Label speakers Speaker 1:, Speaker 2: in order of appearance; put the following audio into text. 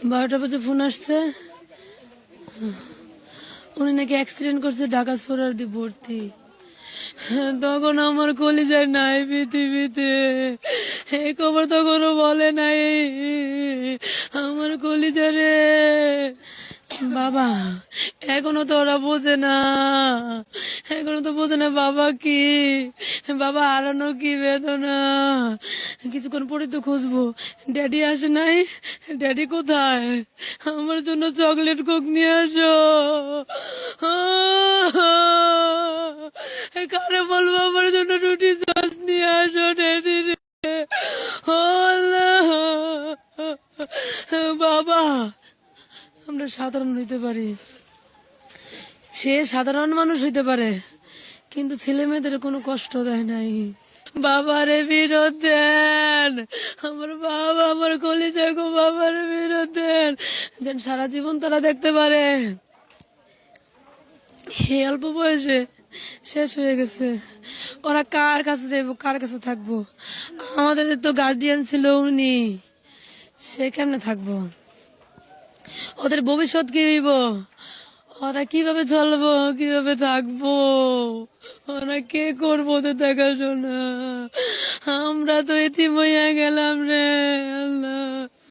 Speaker 1: 12টা বাজে ফোন আসছে, উনি নাকি অ্যাক্সিডেন্ট করছে, ঢাকা সোহরাওয়ার্দী ভর্তি। তখন আমার কলিজায় নাই পৃথিবীতে, এই খবর তখনও বলে নাই আমার কলিজারে। বাবা এখনো তো ওরা বোঝে না, এখনো তো বোঝে না বাবা কি, বাবা হারানো কি বেদনা। কিছুক্ষণ পরে তো খুঁজবো, ড্যাডি আসে নাই, ড্যাডি কোথায়, আমার জন্য চকলেট কোক নিয়ে আসো। কারে বলবো আমার জন্য রুটি সস নিয়ে আসো ড্যাডি রে। ও আল্লাহ। বাবা আমরা সাধারণ হইতে পারি, সে সাধারণ মানুষ হইতে পারে, কিন্তু ছেলে মেয়েদের কোনো কষ্ট দেয় নাই। বাবারে বিরোধ দেন, আমার বাবা আমার কলিজা গো, বাবারে বিরোধ দেন, যেন সারা জীবন তারা দেখতে পারে। এই অল্প বয়সে শেষ হয়ে গেছে, ওরা কার কাছে যাবো, কার কাছে থাকবো? আমাদের তো গার্ডিয়ান ছিল উনি, সে কেমনে থাকবো? ওদের ভবিষ্যৎ কি হইব, ওরা কিভাবে চলবো, কিভাবে থাকবো, ওরা কে করবো ওদের দেখাশোনা? আমরা তো এতিম হইয়া গেলাম রে আল্লাহ।